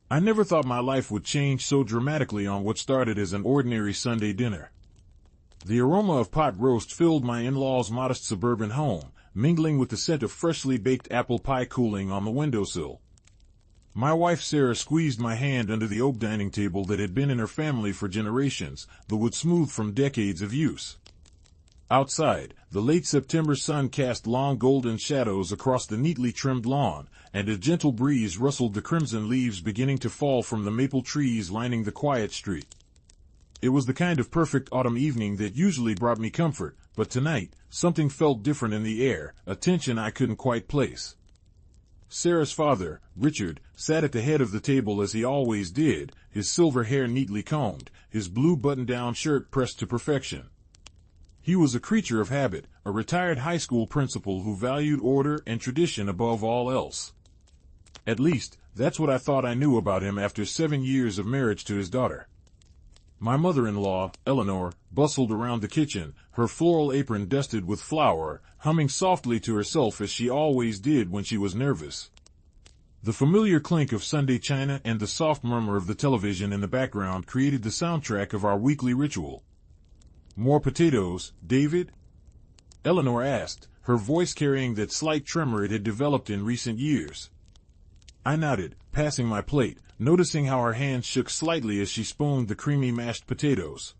I never thought my life would change so dramatically on what started as an ordinary Sunday dinner. The aroma of pot roast filled my in-laws' modest suburban home, mingling with the scent of freshly baked apple pie cooling on the windowsill. My wife Sarah squeezed my hand under the oak dining table that had been in her family for generations, the wood smooth from decades of use. Outside, the late September sun cast long golden shadows across the neatly trimmed lawn, and a gentle breeze rustled the crimson leaves beginning to fall from the maple trees lining the quiet street. It was the kind of perfect autumn evening that usually brought me comfort, but tonight, something felt different in the air, a tension I couldn't quite place. Sarah's father, Richard, sat at the head of the table as he always did, his silver hair neatly combed, his blue button-down shirt pressed to perfection. He was a creature of habit, a retired high school principal who valued order and tradition above all else. At least, that's what I thought I knew about him after 7 years of marriage to his daughter. My mother-in-law, Eleanor, bustled around the kitchen, her floral apron dusted with flour, humming softly to herself as she always did when she was nervous. The familiar clink of Sunday china and the soft murmur of the television in the background created the soundtrack of our weekly ritual. "More potatoes, David?" Eleanor asked, her voice carrying that slight tremor it had developed in recent years. I nodded, passing my plate, noticing how her hands shook slightly as she spooned the creamy mashed potatoes.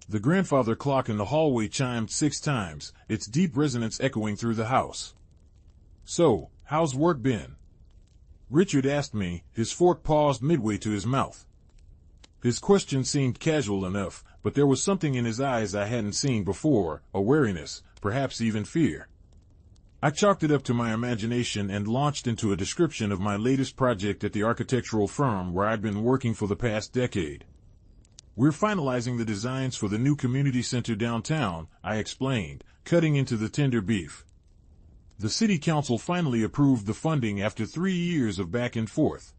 The grandfather clock in the hallway chimed 6 times, its deep resonance echoing through the house. "So, how's work been?" Richard asked me, his fork paused midway to his mouth. His question seemed casual enough, but there was something in his eyes I hadn't seen before, a wariness, perhaps even fear. I chalked it up to my imagination and launched into a description of my latest project at the architectural firm where I'd been working for the past decade. "We're finalizing the designs for the new community center downtown," I explained, cutting into the tender beef. The city council finally approved the funding after 3 years of back and forth.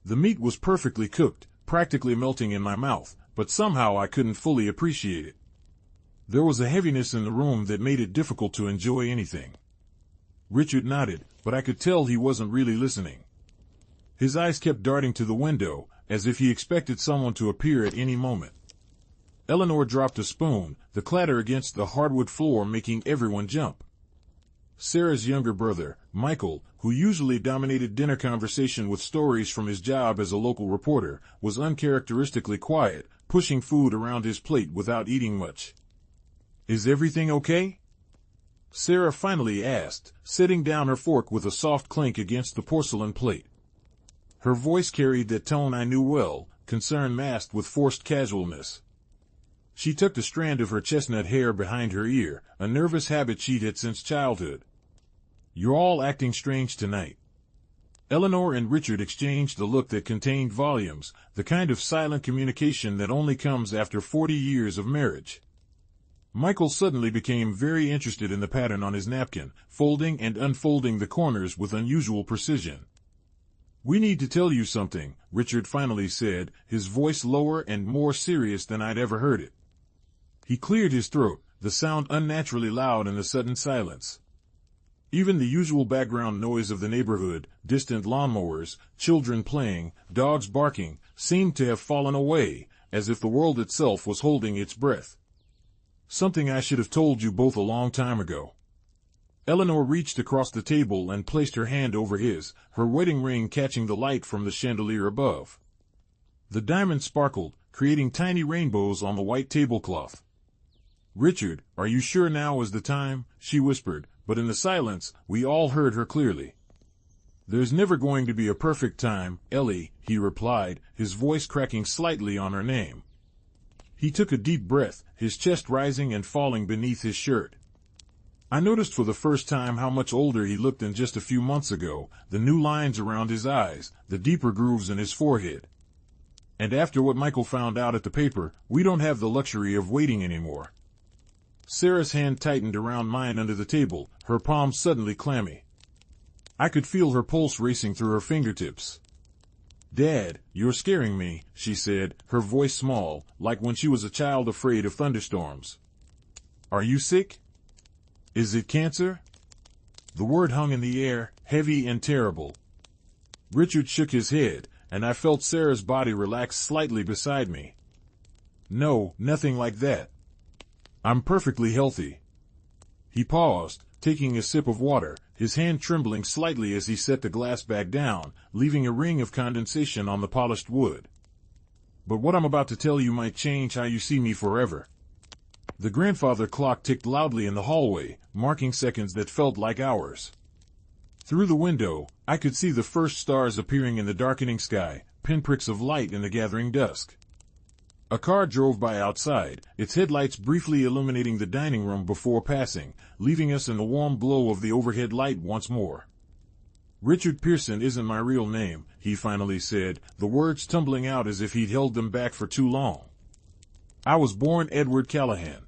The meat was perfectly cooked, practically melting in my mouth, but somehow I couldn't fully appreciate it. There was a heaviness in the room that made it difficult to enjoy anything. Richard nodded, but I could tell he wasn't really listening. His eyes kept darting to the window, as if he expected someone to appear at any moment. Eleanor dropped a spoon, the clatter against the hardwood floor making everyone jump. Sarah's younger brother, Michael, who usually dominated dinner conversation with stories from his job as a local reporter, was uncharacteristically quiet, pushing food around his plate without eating much. "Is everything okay?" Sarah finally asked, setting down her fork with a soft clink against the porcelain plate. Her voice carried that tone I knew well, concern masked with forced casualness. She tucked a strand of her chestnut hair behind her ear, a nervous habit she'd had since childhood. "You're all acting strange tonight." Eleanor and Richard exchanged a look that contained volumes, the kind of silent communication that only comes after 40 years of marriage. Michael suddenly became very interested in the pattern on his napkin, folding and unfolding the corners with unusual precision. "We need to tell you something," Richard finally said, his voice lower and more serious than I'd ever heard it. He cleared his throat, the sound unnaturally loud in the sudden silence. Even the usual background noise of the neighborhood, distant lawnmowers, children playing, dogs barking, seemed to have fallen away, as if the world itself was holding its breath. "Something I should have told you both a long time ago." Eleanor reached across the table and placed her hand over his, her wedding ring catching the light from the chandelier above. The diamond sparkled, creating tiny rainbows on the white tablecloth. "Richard, are you sure now is the time?" she whispered, but in the silence, we all heard her clearly. "There's never going to be a perfect time, Ellie," he replied, his voice cracking slightly on her name. He took a deep breath, his chest rising and falling beneath his shirt. I noticed for the first time how much older he looked than just a few months ago, the new lines around his eyes, the deeper grooves in his forehead. And after what Michael found out at the paper, we don't have the luxury of waiting anymore. Sarah's hand tightened around mine under the table, her palms suddenly clammy. I could feel her pulse racing through her fingertips. "Dad, you're scaring me," she said, her voice small, like when she was a child afraid of thunderstorms. "Are you sick? Is it cancer?" The word hung in the air, heavy and terrible. Richard shook his head, and I felt Sarah's body relax slightly beside me. No, nothing like that. I'm perfectly healthy. He paused, taking a sip of water, his hand trembling slightly as he set the glass back down, leaving a ring of condensation on the polished wood. But what I'm about to tell you might change how you see me forever. The grandfather clock ticked loudly in the hallway, marking seconds that felt like hours. Through the window, I could see the first stars appearing in the darkening sky, pinpricks of light in the gathering dusk. A car drove by outside, its headlights briefly illuminating the dining room before passing, leaving us in the warm glow of the overhead light once more. Richard Pearson isn't my real name, he finally said, the words tumbling out as if he'd held them back for too long. I was born Edward Callahan.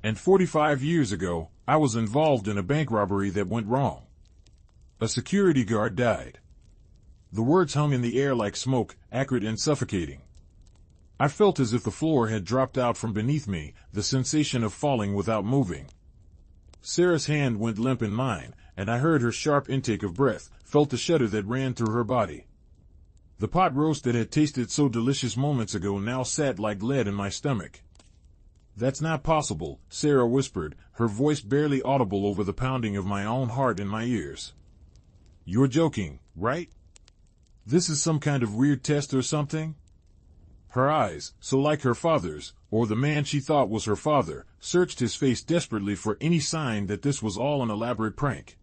And 45 years ago, I was involved in a bank robbery that went wrong. A security guard died. The words hung in the air like smoke, acrid and suffocating. I felt as if the floor had dropped out from beneath me, the sensation of falling without moving. Sarah's hand went limp in mine, and I heard her sharp intake of breath, felt the shudder that ran through her body. The pot roast that had tasted so delicious moments ago now sat like lead in my stomach. That's not possible, Sarah whispered, her voice barely audible over the pounding of my own heart in my ears. You're joking, right? This is some kind of weird test or something? Her eyes, so like her father's, or the man she thought was her father, searched his face desperately for any sign that this was all an elaborate prank.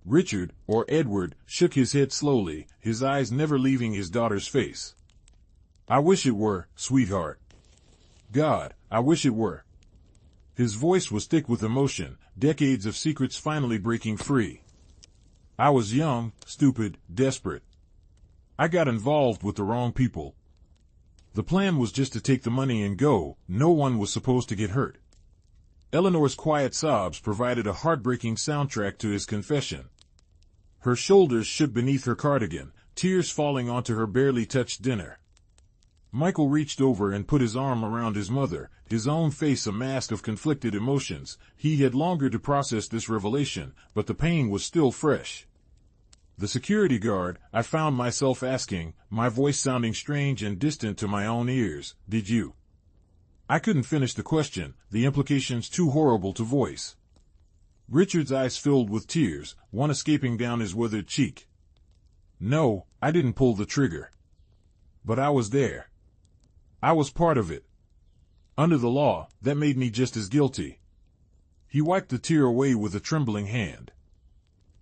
Richard, or Edward, shook his head slowly, his eyes never leaving his daughter's face. I wish it were, sweetheart. God, I wish it were. His voice was thick with emotion, decades of secrets finally breaking free. I was young, stupid, desperate. I got involved with the wrong people. The plan was just to take the money and go, no one was supposed to get hurt. Eleanor's quiet sobs provided a heartbreaking soundtrack to his confession. Her shoulders shook beneath her cardigan, tears falling onto her barely touched dinner. Michael reached over and put his arm around his mother, his own face a mask of conflicted emotions. He had longer to process this revelation, but the pain was still fresh. The security guard, I found myself asking, my voice sounding strange and distant to my own ears, did you? I couldn't finish the question, the implications too horrible to voice. Richard's eyes filled with tears, one escaping down his withered cheek. No, I didn't pull the trigger. But I was there. I was part of it. Under the law, that made me just as guilty. He wiped the tear away with a trembling hand.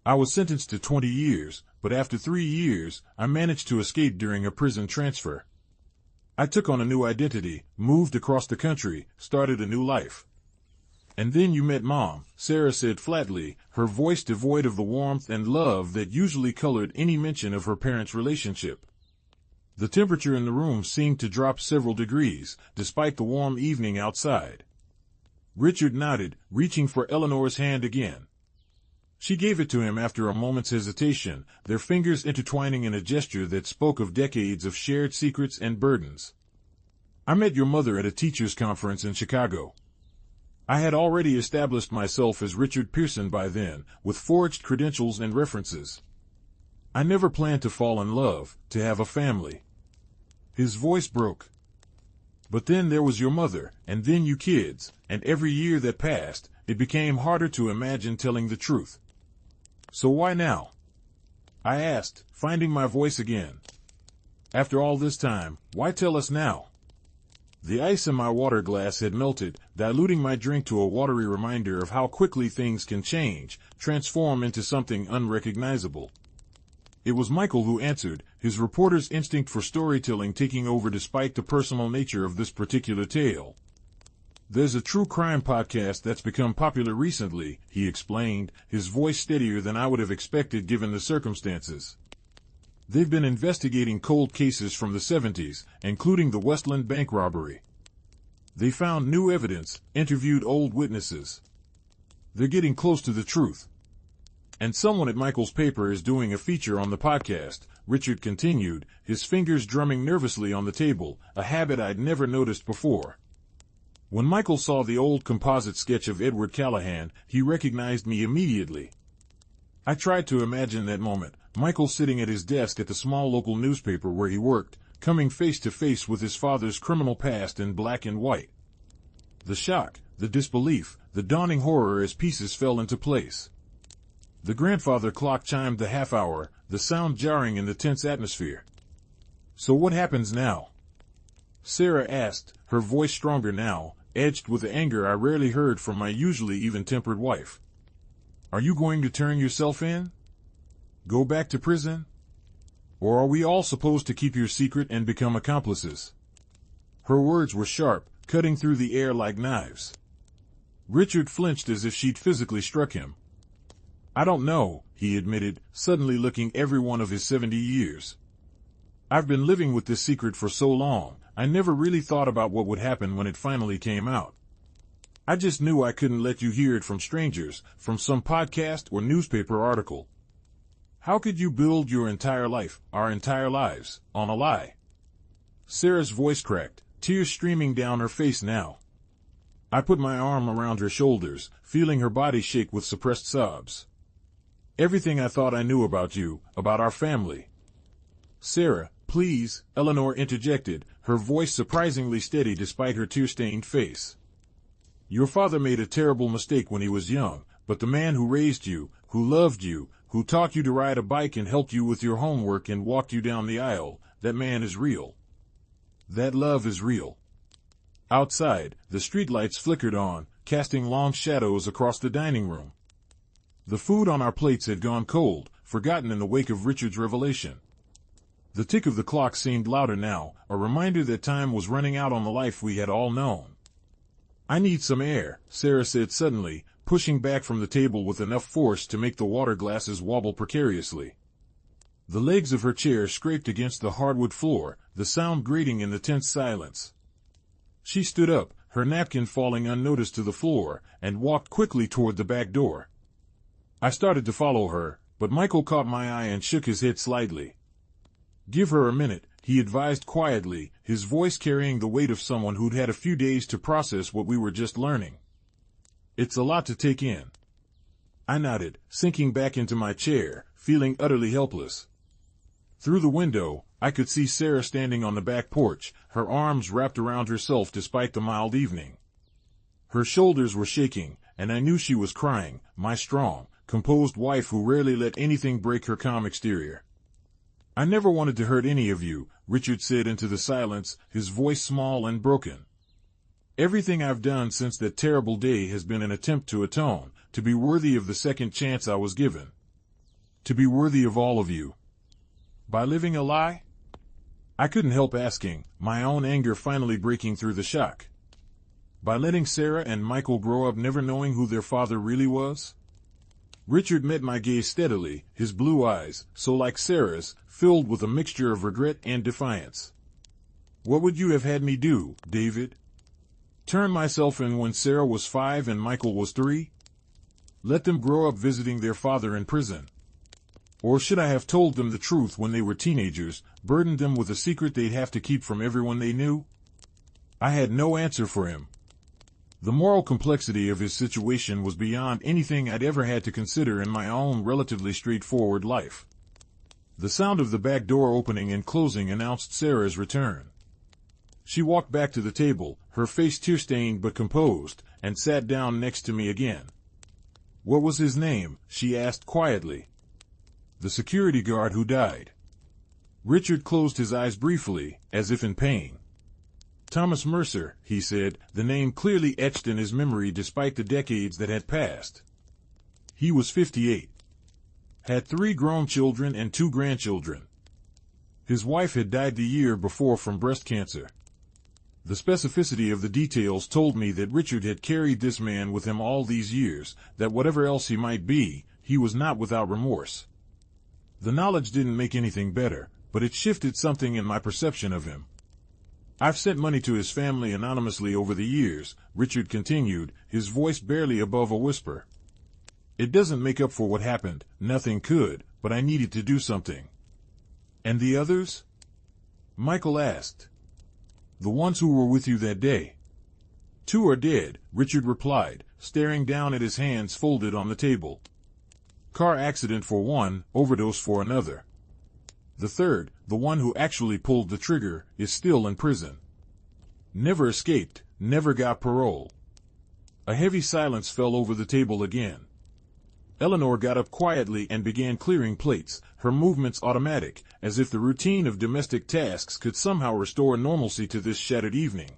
I was sentenced to 20 years, but after 3 years, I managed to escape during a prison transfer. I took on a new identity, moved across the country, started a new life. And then you met Mom, Sarah said flatly, her voice devoid of the warmth and love that usually colored any mention of her parents' relationship. The temperature in the room seemed to drop several degrees, despite the warm evening outside. Richard nodded, reaching for Eleanor's hand again. She gave it to him after a moment's hesitation, their fingers intertwining in a gesture that spoke of decades of shared secrets and burdens. I met your mother at a teachers' conference in Chicago. I had already established myself as Richard Pearson by then, with forged credentials and references. I never planned to fall in love, to have a family. His voice broke. But then there was your mother, and then you kids, and every year that passed, it became harder to imagine telling the truth. So why now? I asked, finding my voice again. After all this time, why tell us now? The ice in my water glass had melted, diluting my drink to a watery reminder of how quickly things can change, transform into something unrecognizable. It was Michael who answered, his reporter's instinct for storytelling taking over despite the personal nature of this particular tale. There's a true crime podcast that's become popular recently, he explained, his voice steadier than I would have expected given the circumstances. They've been investigating cold cases from the 70s, including the Westland bank robbery. They found new evidence, interviewed old witnesses. They're getting close to the truth. And someone at Michael's paper is doing a feature on the podcast, Richard continued, his fingers drumming nervously on the table, a habit I'd never noticed before. When Michael saw the old composite sketch of Edward Callahan, he recognized me immediately. I tried to imagine that moment, Michael sitting at his desk at the small local newspaper where he worked, coming face to face with his father's criminal past in black and white. The shock, the disbelief, the dawning horror as pieces fell into place. The grandfather clock chimed the half hour, the sound jarring in the tense atmosphere. "So what happens now?" Sarah asked, her voice stronger now, edged with the anger I rarely heard from my usually even-tempered wife. "Are you going to turn yourself in? Go back to prison? Or are we all supposed to keep your secret and become accomplices?" Her words were sharp, cutting through the air like knives. Richard flinched as if she'd physically struck him. "I don't know," he admitted, suddenly looking every one of his 70 years. "I've been living with this secret for so long, I never really thought about what would happen when it finally came out. I just knew I couldn't let you hear it from strangers, from some podcast or newspaper article. How could you build your entire life, our entire lives, on a lie?" Sarah's voice cracked, tears streaming down her face now. I put my arm around her shoulders, feeling her body shake with suppressed sobs. "Everything I thought I knew about you, about our family." "Sarah, please," Eleanor interjected, her voice surprisingly steady despite her tear-stained face. "Your father made a terrible mistake when he was young, but the man who raised you, who loved you, who taught you to ride a bike and helped you with your homework and walked you down the aisle, that man is real. That love is real." Outside, the streetlights flickered on, casting long shadows across the dining room. The food on our plates had gone cold, forgotten in the wake of Richard's revelation. The tick of the clock seemed louder now, a reminder that time was running out on the life we had all known. "I need some air," Sarah said suddenly, pushing back from the table with enough force to make the water glasses wobble precariously. The legs of her chair scraped against the hardwood floor, the sound grating in the tense silence. She stood up, her napkin falling unnoticed to the floor, and walked quickly toward the back door. I started to follow her, but Michael caught my eye and shook his head slightly. "Give her a minute," he advised quietly, his voice carrying the weight of someone who'd had a few days to process what we were just learning. "It's a lot to take in." I nodded, sinking back into my chair, feeling utterly helpless. Through the window, I could see Sarah standing on the back porch, her arms wrapped around herself despite the mild evening. Her shoulders were shaking, and I knew she was crying, my strong, composed wife who rarely let anything break her calm exterior. "I never wanted to hurt any of you," Richard said into the silence, his voice small and broken. "Everything I've done since that terrible day has been an attempt to atone, to be worthy of the second chance I was given. To be worthy of all of you. By living a lie?" I couldn't help asking, my own anger finally breaking through the shock. By letting Sarah and Michael grow up never knowing who their father really was? Richard met my gaze steadily, his blue eyes, so like Sarah's, filled with a mixture of regret and defiance. "What would you have had me do, David? Turn myself in when Sarah was 5 and Michael was 3? Let them grow up visiting their father in prison? Or should I have told them the truth when they were teenagers, burdened them with a secret they'd have to keep from everyone they knew?" I had no answer for him. The moral complexity of his situation was beyond anything I'd ever had to consider in my own relatively straightforward life. The sound of the back door opening and closing announced Sarah's return. She walked back to the table, her face tear-stained but composed, and sat down next to me again. "What was his name?" she asked quietly. "The security guard who died." Richard closed his eyes briefly, as if in pain. "Thomas Mercer," he said, the name clearly etched in his memory despite the decades that had passed. "He was 58. Had 3 grown children and 2 grandchildren. His wife had died the year before from breast cancer." The specificity of the details told me that Richard had carried this man with him all these years, that whatever else he might be, he was not without remorse. The knowledge didn't make anything better, but it shifted something in my perception of him. "I've sent money to his family anonymously over the years," Richard continued, his voice barely above a whisper. "It doesn't make up for what happened, nothing could, but I needed to do something." "And the others?" Michael asked. "The ones who were with you that day?" "2 are dead," Richard replied, staring down at his hands folded on the table. car accident for one, overdose for another. The third, the one who actually pulled the trigger, is still in prison. Never escaped, never got parole. A heavy silence fell over the table again. Eleanor got up quietly and began clearing plates, her movements automatic, as if the routine of domestic tasks could somehow restore normalcy to this shattered evening.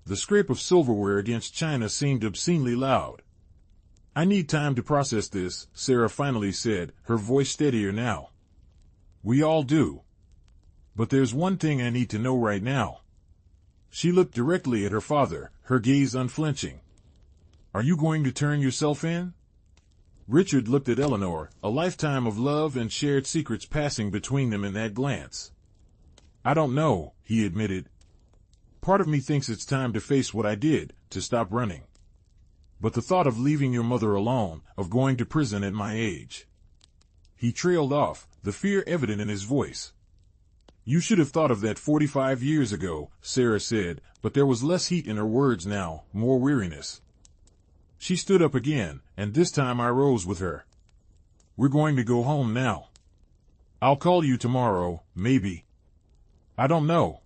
The scrape of silverware against china seemed obscenely loud. "I need time to process this," Sarah finally said, her voice steadier now. "We all do. But there's one thing I need to know right now." She looked directly at her father, her gaze unflinching. "Are you going to turn yourself in?" Richard looked at Eleanor, a lifetime of love and shared secrets passing between them in that glance. "I don't know," he admitted. "Part of me thinks it's time to face what I did, to stop running. But the thought of leaving your mother alone, of going to prison at my age." He trailed off, the fear evident in his voice. "You should have thought of that 45 years ago," Sarah said, but there was less heat in her words now, more weariness. She stood up again, and this time I rose with her. "We're going to go home now. I'll call you tomorrow, maybe. I don't know."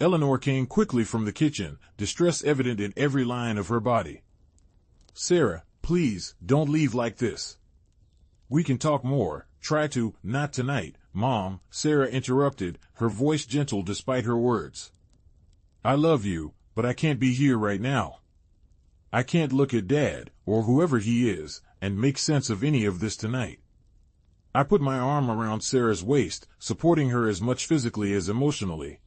Eleanor came quickly from the kitchen, distress evident in every line of her body. "Sarah, please, don't leave like this. We can talk more, try to." "Not tonight, Mom," Sarah interrupted, her voice gentle despite her words. "I love you, but I can't be here right now. I can't look at Dad, or whoever he is, and make sense of any of this tonight." I put my arm around Sarah's waist, supporting her as much physically as emotionally.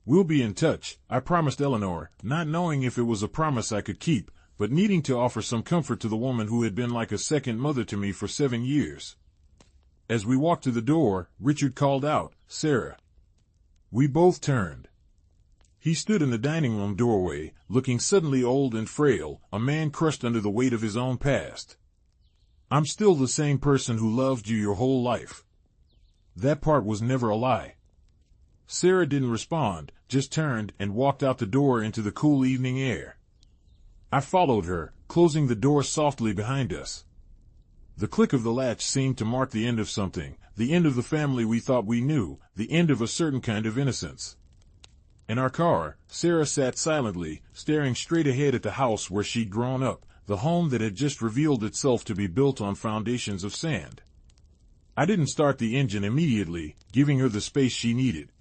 "We'll be in touch," I promised Eleanor, not knowing if it was a promise I could keep, but needing to offer some comfort to the woman who had been like a second mother to me for 7 years. As we walked to the door, Richard called out, "Sarah." We both turned. He stood in the dining room doorway, looking suddenly old and frail, a man crushed under the weight of his own past. "I'm still the same person who loved you your whole life. That part was never a lie." Sarah didn't respond, just turned and walked out the door into the cool evening air. I followed her, closing the door softly behind us. The click of the latch seemed to mark the end of something, the end of the family we thought we knew, the end of a certain kind of innocence. In our car, Sarah sat silently, staring straight ahead at the house where she'd grown up, the home that had just revealed itself to be built on foundations of sand. I didn't start the engine immediately, giving her the space she needed.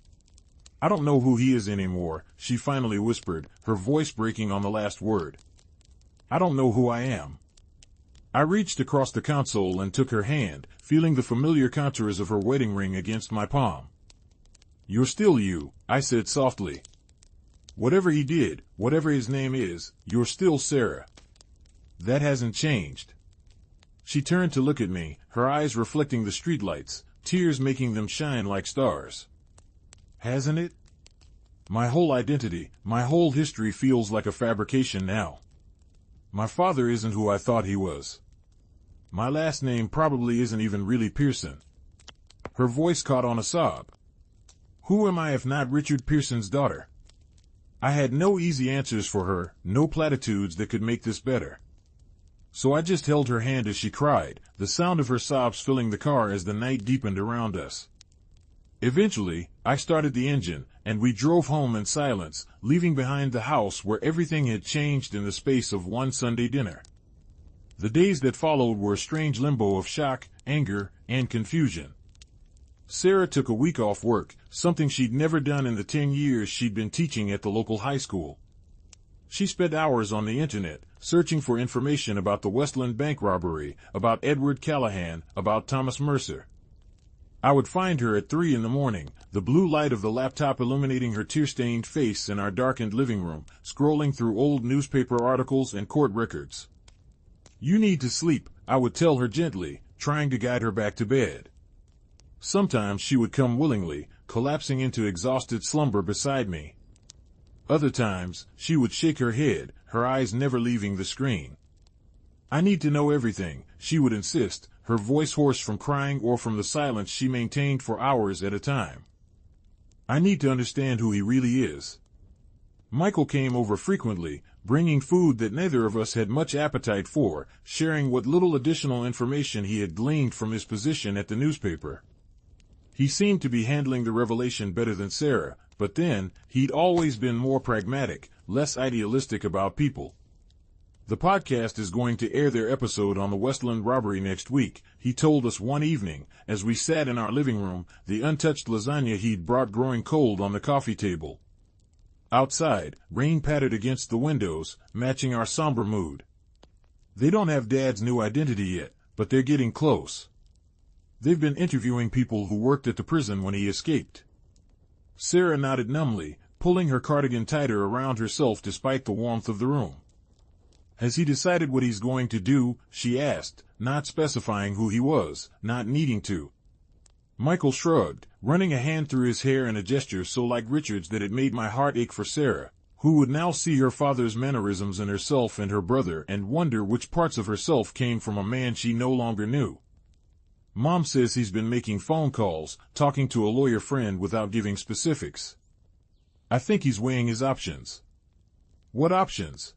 "I don't know who he is anymore," she finally whispered, her voice breaking on the last word. "I don't know who I am." I reached across the console and took her hand, feeling the familiar contours of her wedding ring against my palm. "You're still you," I said softly. "Whatever he did, whatever his name is, you're still Sarah. That hasn't changed." She turned to look at me, her eyes reflecting the streetlights, tears making them shine like stars. "Hasn't it? My whole identity, my whole history feels like a fabrication now. My father isn't who I thought he was. My last name probably isn't even really Pearson." Her voice caught on a sob. Who am I if not Richard Pearson's daughter? I had no easy answers for her, no platitudes that could make this better. So I just held her hand as she cried, the sound of her sobs filling the car as the night deepened around us. Eventually, I started the engine, and we drove home in silence, leaving behind the house where everything had changed in the space of one Sunday dinner. The days that followed were a strange limbo of shock, anger, and confusion. Sarah took a week off work, something she'd never done in the 10 years she'd been teaching at the local high school. She spent hours on the internet, searching for information about the Westland bank robbery, about Edward Callahan, about Thomas Mercer. I would find her at 3 in the morning, the blue light of the laptop illuminating her tear-stained face in our darkened living room, scrolling through old newspaper articles and court records. "You need to sleep," I would tell her gently, trying to guide her back to bed. Sometimes she would come willingly, collapsing into exhausted slumber beside me. Other times, she would shake her head, her eyes never leaving the screen. "I need to know everything," she would insist, her voice hoarse from crying or from the silence she maintained for hours at a time. "I need to understand who he really is." Michael came over frequently, bringing food that neither of us had much appetite for, sharing what little additional information he had gleaned from his position at the newspaper. He seemed to be handling the revelation better than Sarah, but then, he'd always been more pragmatic, less idealistic about people. The podcast is going to air their episode on the Westland robbery next week, he told us one evening, as we sat in our living room, the untouched lasagna he'd brought growing cold on the coffee table. Outside, rain pattered against the windows, matching our somber mood. They don't have Dad's new identity yet, but they're getting close. They've been interviewing people who worked at the prison when he escaped. Sarah nodded numbly, pulling her cardigan tighter around herself despite the warmth of the room. Has he decided what he's going to do? She asked, not specifying who he was, not needing to. Michael shrugged, running a hand through his hair in a gesture so like Richard's that it made my heart ache for Sarah, who would now see her father's mannerisms in herself and her brother and wonder which parts of herself came from a man she no longer knew. Mom says he's been making phone calls, talking to a lawyer friend without giving specifics. I think he's weighing his options. What options?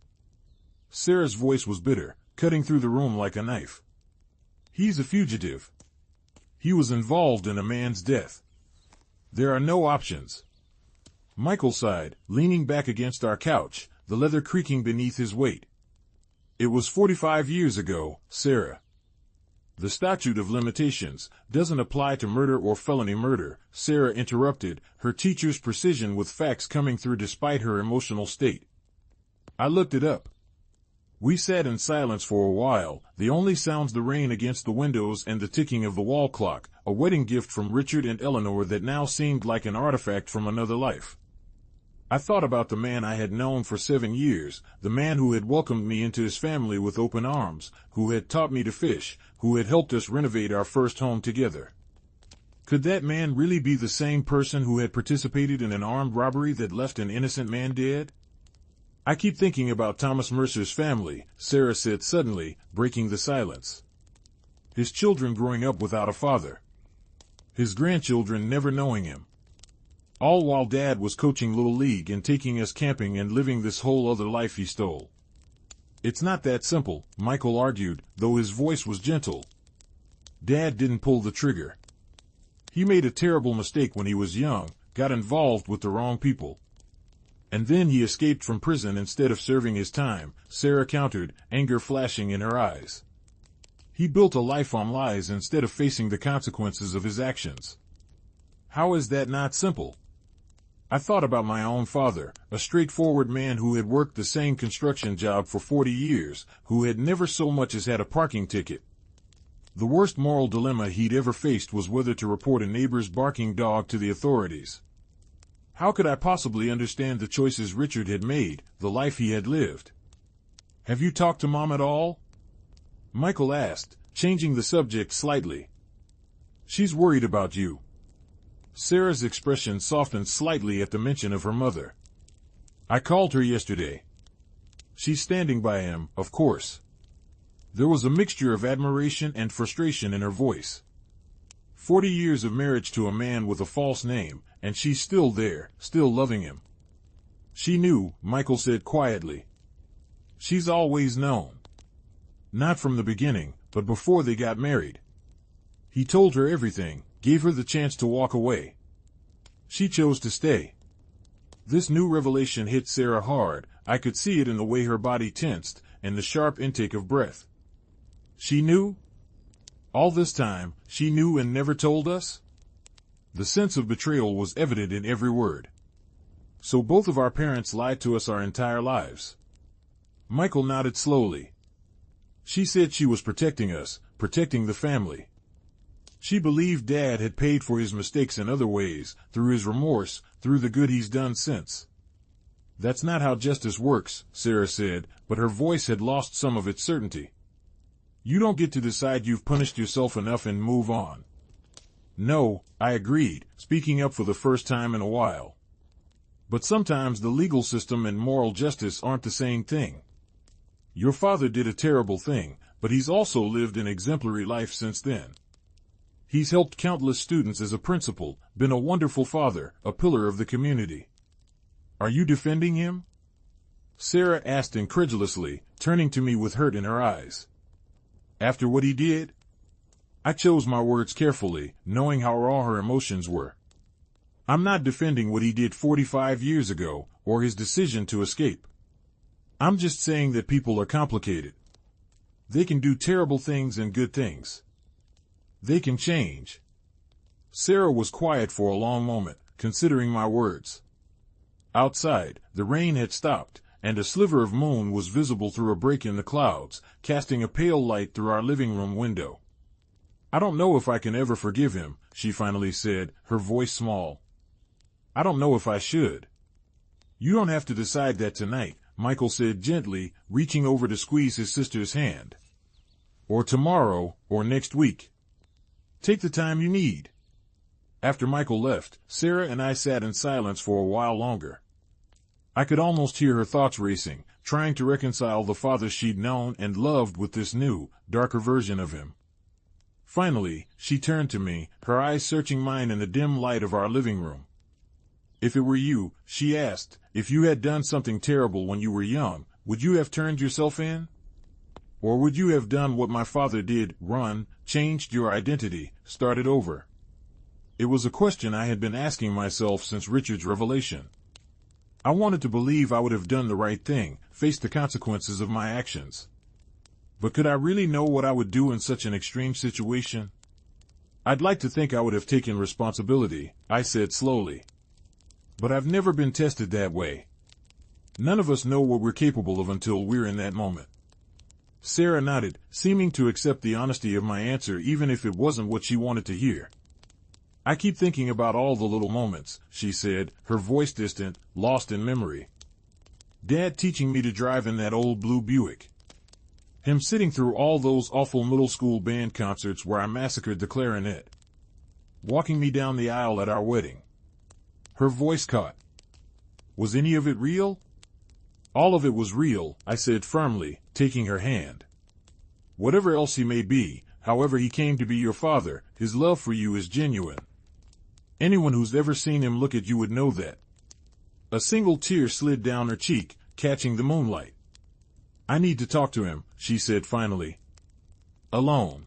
Sarah's voice was bitter, cutting through the room like a knife. He's a fugitive. He was involved in a man's death. There are no options. Michael sighed, leaning back against our couch, the leather creaking beneath his weight. It was 45 years ago, Sarah. The statute of limitations doesn't apply to murder or felony murder, Sarah interrupted, her teacher's precision with facts coming through despite her emotional state. I looked it up. We sat in silence for a while, the only sounds the rain against the windows and the ticking of the wall clock, a wedding gift from Richard and Eleanor that now seemed like an artifact from another life. I thought about the man I had known for 7 years, the man who had welcomed me into his family with open arms, who had taught me to fish, who had helped us renovate our first home together. Could that man really be the same person who had participated in an armed robbery that left an innocent man dead? I keep thinking about Thomas Mercer's family, Sarah said suddenly, breaking the silence. His children growing up without a father. His grandchildren never knowing him. All while Dad was coaching Little League and taking us camping and living this whole other life he stole. It's not that simple, Michael argued, though his voice was gentle. Dad didn't pull the trigger. He made a terrible mistake when he was young, got involved with the wrong people. And then he escaped from prison instead of serving his time, Sarah countered, anger flashing in her eyes. He built a life on lies instead of facing the consequences of his actions. How is that not simple? I thought about my own father, a straightforward man who had worked the same construction job for 40 years, who had never so much as had a parking ticket. The worst moral dilemma he'd ever faced was whether to report a neighbor's barking dog to the authorities. How could I possibly understand the choices Richard had made, the life he had lived? Have you talked to Mom at all? Michael asked, changing the subject slightly. She's worried about you. Sarah's expression softened slightly at the mention of her mother. I called her yesterday. She's standing by him, of course. There was a mixture of admiration and frustration in her voice. 40 years of marriage to a man with a false name, and she's still there, still loving him. She knew, Michael said quietly. She's always known. Not from the beginning, but before they got married. He told her everything, gave her the chance to walk away. She chose to stay. This new revelation hit Sarah hard. I could see it in the way her body tensed, and the sharp intake of breath. She knew? All this time, she knew and never told us? The sense of betrayal was evident in every word. So both of our parents lied to us our entire lives. Michael nodded slowly. She said she was protecting us, protecting the family. She believed Dad had paid for his mistakes in other ways, through his remorse, through the good he's done since. That's not how justice works, Sarah said, but her voice had lost some of its certainty. You don't get to decide you've punished yourself enough and move on. No, I agreed, speaking up for the first time in a while. But sometimes the legal system and moral justice aren't the same thing. Your father did a terrible thing, but he's also lived an exemplary life since then. He's helped countless students as a principal, been a wonderful father, a pillar of the community. Are you defending him? Sarah asked incredulously, turning to me with hurt in her eyes. After what he did? I chose my words carefully, knowing how raw her emotions were. I'm not defending what he did 45 years ago, or his decision to escape. I'm just saying that people are complicated. They can do terrible things and good things. They can change. Sarah was quiet for a long moment, considering my words. Outside, the rain had stopped, and a sliver of moon was visible through a break in the clouds, casting a pale light through our living room window. I don't know if I can ever forgive him, she finally said, her voice small. I don't know if I should. You don't have to decide that tonight, Michael said gently, reaching over to squeeze his sister's hand. Or tomorrow, or next week. Take the time you need. After Michael left, Sarah and I sat in silence for a while longer. I could almost hear her thoughts racing, trying to reconcile the father she'd known and loved with this new, darker version of him. Finally, she turned to me, her eyes searching mine in the dim light of our living room. If it were you, she asked, if you had done something terrible when you were young, would you have turned yourself in? Or would you have done what my father did, run, changed your identity, started over? It was a question I had been asking myself since Richard's revelation. I wanted to believe I would have done the right thing, faced the consequences of my actions. But could I really know what I would do in such an extreme situation? I'd like to think I would have taken responsibility, I said slowly. But I've never been tested that way. None of us know what we're capable of until we're in that moment. Sarah nodded, seeming to accept the honesty of my answer even if it wasn't what she wanted to hear. I keep thinking about all the little moments, she said, her voice distant, lost in memory. Dad teaching me to drive in that old blue Buick. Him sitting through all those awful middle school band concerts where I massacred the clarinet. Walking me down the aisle at our wedding. Her voice caught. Was any of it real? All of it was real, I said firmly, taking her hand. Whatever else he may be, however he came to be your father, his love for you is genuine. Anyone who's ever seen him look at you would know that. A single tear slid down her cheek, catching the moonlight. I need to talk to him, she said finally. Alone.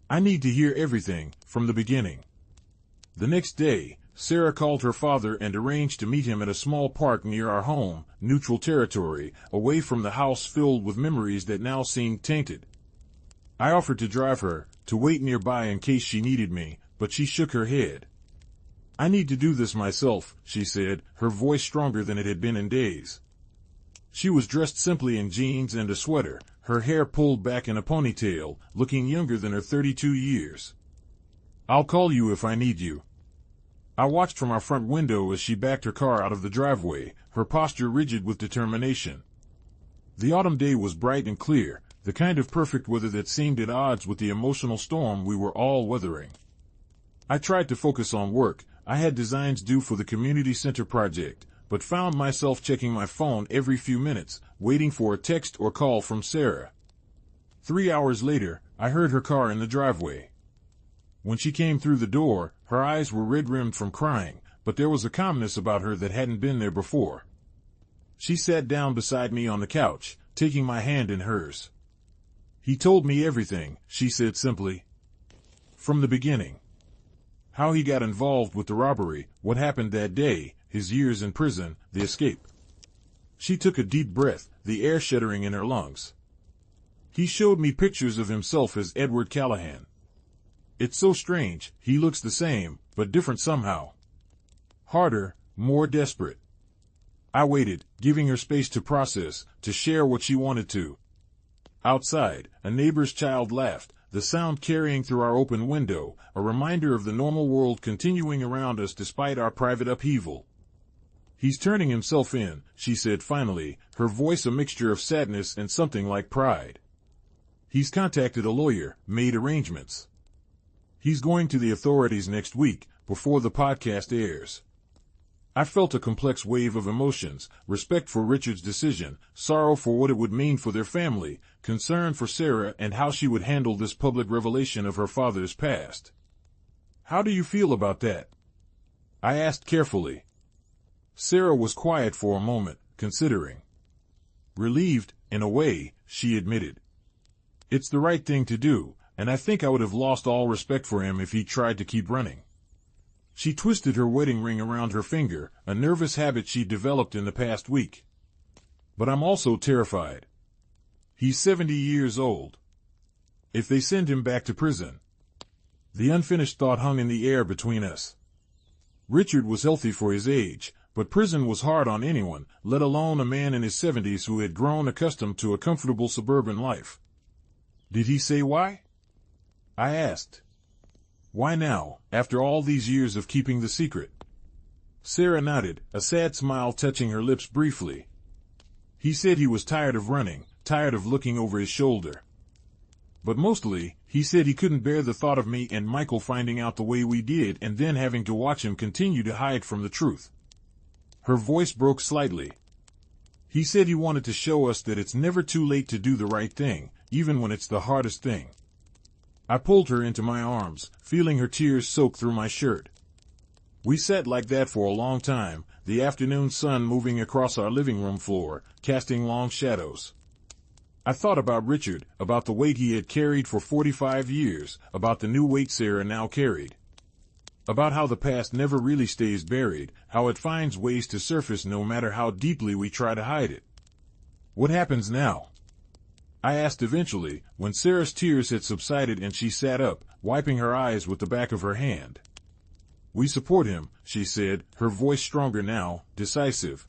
I need to hear everything, from the beginning. The next day, Sarah called her father and arranged to meet him at a small park near our home, neutral territory, away from the house filled with memories that now seemed tainted. I offered to drive her, to wait nearby in case she needed me, but she shook her head. I need to do this myself, she said, her voice stronger than it had been in days. She was dressed simply in jeans and a sweater, her hair pulled back in a ponytail, looking younger than her 32 years. I'll call you if I need you. I watched from our front window as she backed her car out of the driveway, her posture rigid with determination. The autumn day was bright and clear, the kind of perfect weather that seemed at odds with the emotional storm we were all weathering. I tried to focus on work. I had designs due for the community center project, but found myself checking my phone every few minutes, waiting for a text or call from Sarah. 3 hours later, I heard her car in the driveway. When she came through the door, her eyes were red-rimmed from crying, but there was a calmness about her that hadn't been there before. She sat down beside me on the couch, taking my hand in hers. He told me everything, she said simply. From the beginning. How he got involved with the robbery, what happened that day, his years in prison, the escape. She took a deep breath, the air shuddering in her lungs. He showed me pictures of himself as Edward Callahan. It's so strange, he looks the same, but different somehow. Harder, more desperate. I waited, giving her space to process, to share what she wanted to. Outside, a neighbor's child laughed, the sound carrying through our open window, a reminder of the normal world continuing around us despite our private upheaval. He's turning himself in, she said finally, her voice a mixture of sadness and something like pride. He's contacted a lawyer, made arrangements. He's going to the authorities next week, before the podcast airs. I felt a complex wave of emotions, respect for Richard's decision, sorrow for what it would mean for their family, concern for Sarah and how she would handle this public revelation of her father's past. How do you feel about that? I asked carefully. Sarah was quiet for a moment, considering. Relieved, in a way, she admitted. It's the right thing to do, and I think I would have lost all respect for him if he tried to keep running. She twisted her wedding ring around her finger, a nervous habit she'd developed in the past week. But I'm also terrified. He's 70 years old. If they send him back to prison. The unfinished thought hung in the air between us. Richard was healthy for his age, but prison was hard on anyone, let alone a man in his 70s who had grown accustomed to a comfortable suburban life. Did he say why? I asked. Why now, after all these years of keeping the secret? Sarah nodded, a sad smile touching her lips briefly. He said he was tired of running, tired of looking over his shoulder. But mostly, he said he couldn't bear the thought of me and Michael finding out the way we did and then having to watch him continue to hide from the truth. Her voice broke slightly. He said he wanted to show us that it's never too late to do the right thing, even when it's the hardest thing. I pulled her into my arms, feeling her tears soak through my shirt. We sat like that for a long time, the afternoon sun moving across our living room floor, casting long shadows. I thought about Richard, about the weight he had carried for 45 years, about the new weight Sarah now carried. About how the past never really stays buried, how it finds ways to surface no matter how deeply we try to hide it. What happens now? I asked eventually, when Sarah's tears had subsided and she sat up, wiping her eyes with the back of her hand. We support him, she said, her voice stronger now, decisive.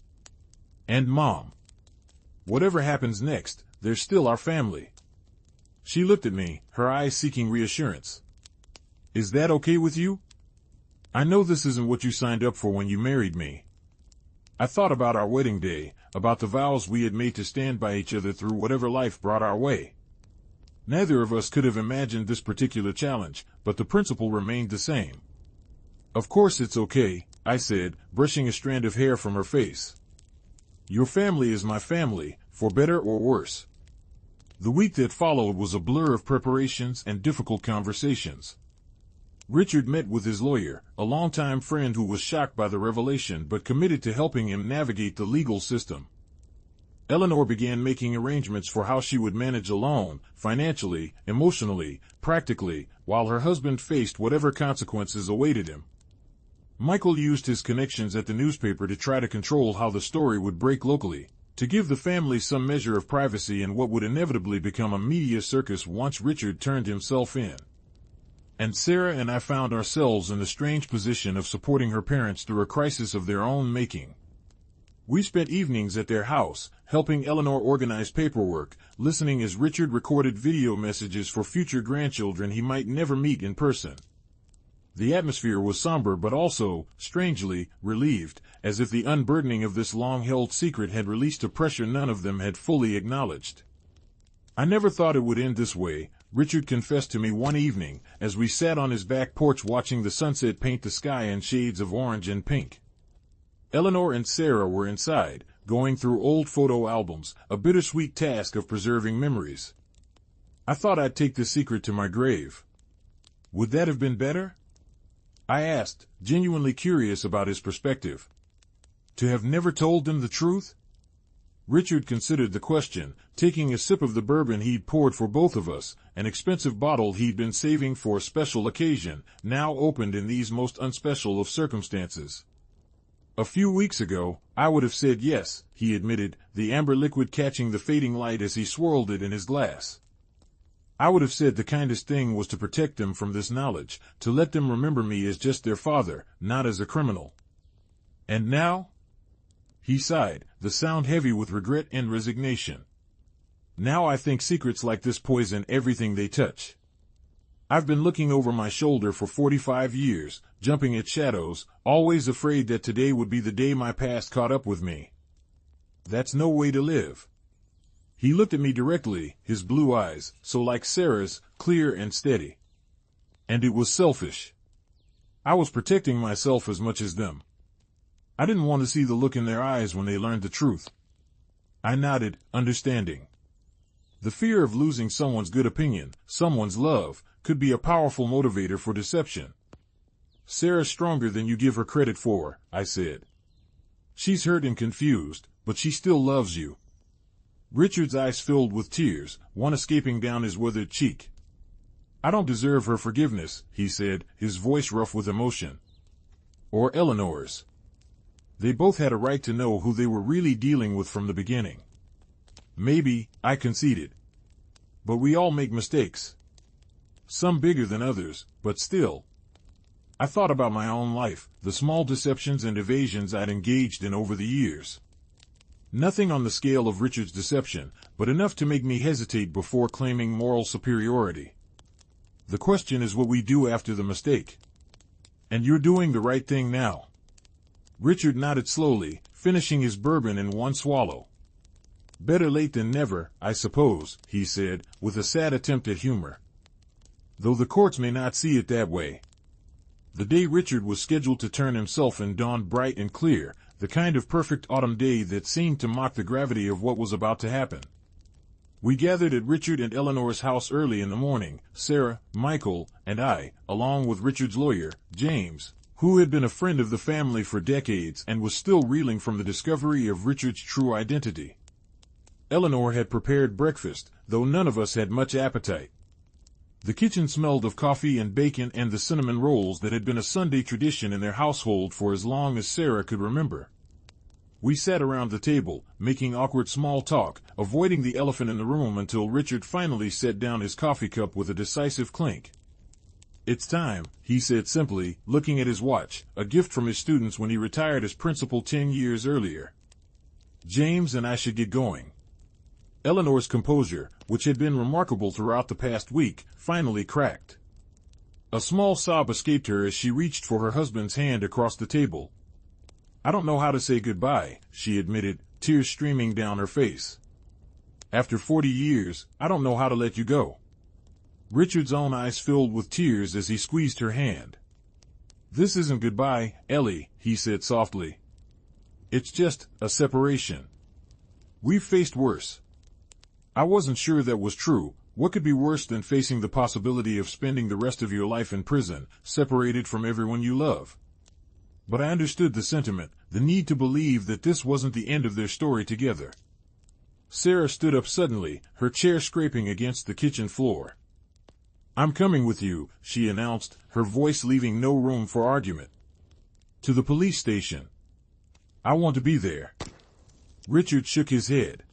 And Mom. Whatever happens next, they're still our family. She looked at me, her eyes seeking reassurance. Is that okay with you? I know this isn't what you signed up for when you married me. I thought about our wedding day, about the vows we had made to stand by each other through whatever life brought our way. Neither of us could have imagined this particular challenge, but the principle remained the same. Of course it's okay, I said, brushing a strand of hair from her face. Your family is my family, for better or worse. The week that followed was a blur of preparations and difficult conversations. Richard met with his lawyer, a longtime friend who was shocked by the revelation but committed to helping him navigate the legal system. Eleanor began making arrangements for how she would manage alone, financially, emotionally, practically, while her husband faced whatever consequences awaited him. Michael used his connections at the newspaper to try to control how the story would break locally, to give the family some measure of privacy in what would inevitably become a media circus once Richard turned himself in. And Sarah and I found ourselves in the strange position of supporting her parents through a crisis of their own making. We spent evenings at their house, helping Eleanor organize paperwork, listening as Richard recorded video messages for future grandchildren he might never meet in person. The atmosphere was somber but also, strangely, relieved, as if the unburdening of this long-held secret had released a pressure none of them had fully acknowledged. I never thought it would end this way, Richard confessed to me one evening, as we sat on his back porch watching the sunset paint the sky in shades of orange and pink. Eleanor and Sarah were inside, going through old photo albums, a bittersweet task of preserving memories. I thought I'd take the secret to my grave. Would that have been better? I asked, genuinely curious about his perspective. To have never told them the truth? Richard considered the question, taking a sip of the bourbon he'd poured for both of us, an expensive bottle he'd been saving for a special occasion, now opened in these most unspecial of circumstances. A few weeks ago, I would have said yes, he admitted, the amber liquid catching the fading light as he swirled it in his glass. I would have said the kindest thing was to protect them from this knowledge, to let them remember me as just their father, not as a criminal. And now? He sighed, the sound heavy with regret and resignation. Now I think secrets like this poison everything they touch. I've been looking over my shoulder for 45 years, jumping at shadows, always afraid that today would be the day my past caught up with me. That's no way to live. He looked at me directly, his blue eyes, so like Sarah's, clear and steady. And it was selfish. I was protecting myself as much as them. I didn't want to see the look in their eyes when they learned the truth. I nodded, understanding. The fear of losing someone's good opinion, someone's love, could be a powerful motivator for deception. Sarah's stronger than you give her credit for, I said. She's hurt and confused, but she still loves you. Richard's eyes filled with tears, one escaping down his withered cheek. I don't deserve her forgiveness, he said, his voice rough with emotion. Or Eleanor's. They both had a right to know who they were really dealing with from the beginning. Maybe, I conceded. But we all make mistakes. Some bigger than others, but still. I thought about my own life, the small deceptions and evasions I'd engaged in over the years. Nothing on the scale of Richard's deception, but enough to make me hesitate before claiming moral superiority. The question is what we do after the mistake. And you're doing the right thing now. Richard nodded slowly, finishing his bourbon in one swallow. Better late than never, I suppose, he said, with a sad attempt at humor. Though the courts may not see it that way. The day Richard was scheduled to turn himself in dawned bright and clear, the kind of perfect autumn day that seemed to mock the gravity of what was about to happen. We gathered at Richard and Eleanor's house early in the morning, Sarah, Michael, and I, along with Richard's lawyer, James, who had been a friend of the family for decades and was still reeling from the discovery of Richard's true identity. Eleanor had prepared breakfast, though none of us had much appetite. The kitchen smelled of coffee and bacon and the cinnamon rolls that had been a Sunday tradition in their household for as long as Sarah could remember. We sat around the table, making awkward small talk, avoiding the elephant in the room until Richard finally set down his coffee cup with a decisive clink. It's time, he said simply, looking at his watch, a gift from his students when he retired as principal 10 years earlier. James and I should get going. Eleanor's composure, which had been remarkable throughout the past week, finally cracked. A small sob escaped her as she reached for her husband's hand across the table. I don't know how to say goodbye, she admitted, tears streaming down her face. After 40 years, I don't know how to let you go. Richard's own eyes filled with tears as he squeezed her hand. This isn't goodbye, Ellie, he said softly. It's just a separation. We've faced worse. I wasn't sure that was true. What could be worse than facing the possibility of spending the rest of your life in prison, separated from everyone you love? But I understood the sentiment, the need to believe that this wasn't the end of their story together. Sarah stood up suddenly, her chair scraping against the kitchen floor. I'm coming with you, she announced, her voice leaving no room for argument. To the police station. I want to be there. Richard shook his head.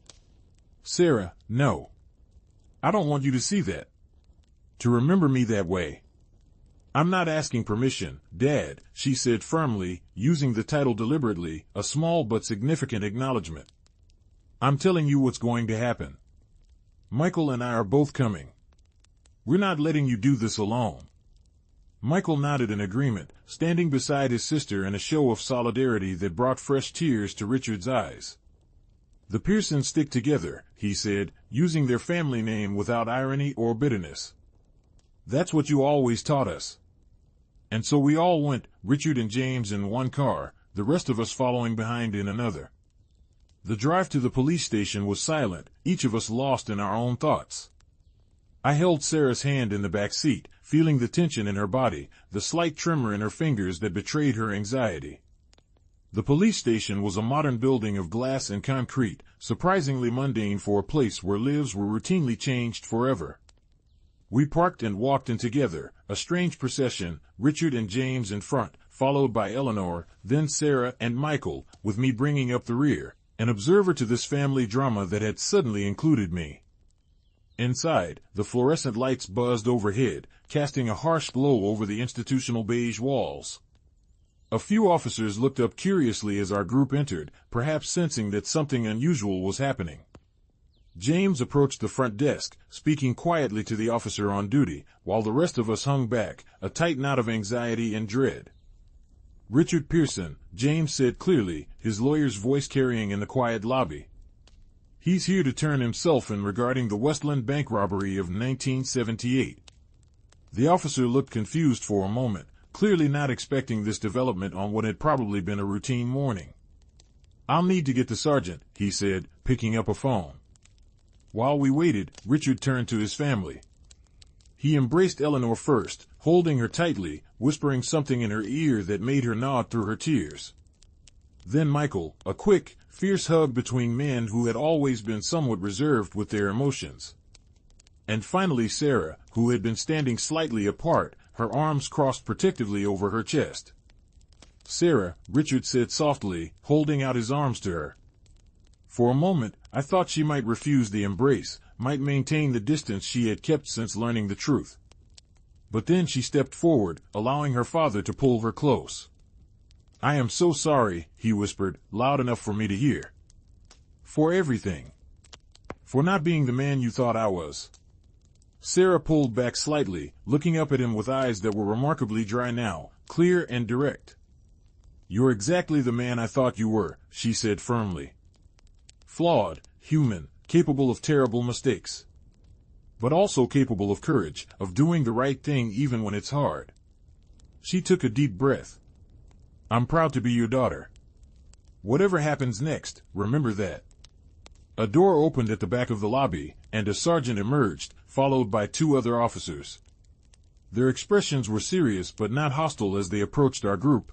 Sarah, no. I don't want you to see that. To remember me that way. I'm not asking permission, Dad, she said firmly, using the title deliberately, a small but significant acknowledgement. I'm telling you what's going to happen. Michael and I are both coming. We're not letting you do this alone. Michael nodded in agreement, standing beside his sister in a show of solidarity that brought fresh tears to Richard's eyes. The Pearsons stick together, he said, using their family name without irony or bitterness. That's what you always taught us. And so we all went, Richard and James in one car, the rest of us following behind in another. The drive to the police station was silent, each of us lost in our own thoughts. I held Sarah's hand in the back seat, feeling the tension in her body, the slight tremor in her fingers that betrayed her anxiety. The police station was a modern building of glass and concrete, surprisingly mundane for a place where lives were routinely changed forever. We parked and walked in together, a strange procession, Richard and James in front, followed by Eleanor, then Sarah and Michael, with me bringing up the rear, an observer to this family drama that had suddenly included me. Inside, the fluorescent lights buzzed overhead, casting a harsh glow over the institutional beige walls. A few officers looked up curiously as our group entered, perhaps sensing that something unusual was happening. James approached the front desk, speaking quietly to the officer on duty, while the rest of us hung back, a tight knot of anxiety and dread. Richard Pearson, James said clearly, his lawyer's voice carrying in the quiet lobby. He's here to turn himself in regarding the Westland bank robbery of 1978. The officer looked confused for a moment, clearly not expecting this development on what had probably been a routine morning. I'll need to get the sergeant, he said, picking up a phone. While we waited, Richard turned to his family. He embraced Eleanor first, holding her tightly, whispering something in her ear that made her nod through her tears. Then Michael, a quick, fierce hug between men who had always been somewhat reserved with their emotions. And finally Sarah, who had been standing slightly apart, her arms crossed protectively over her chest. "Sarah," Richard said softly, holding out his arms to her. For a moment, I thought she might refuse the embrace, might maintain the distance she had kept since learning the truth. But then she stepped forward, allowing her father to pull her close. "I am so sorry," he whispered, loud enough for me to hear. "For everything. For not being the man you thought I was." Sarah pulled back slightly, looking up at him with eyes that were remarkably dry now, clear and direct. "You're exactly the man I thought you were," she said firmly. "Flawed, human, capable of terrible mistakes. But also capable of courage, of doing the right thing even when it's hard." She took a deep breath. "I'm proud to be your daughter. Whatever happens next, remember that." A door opened at the back of the lobby, and a sergeant emerged, followed by 2 other officers. Their expressions were serious but not hostile as they approached our group.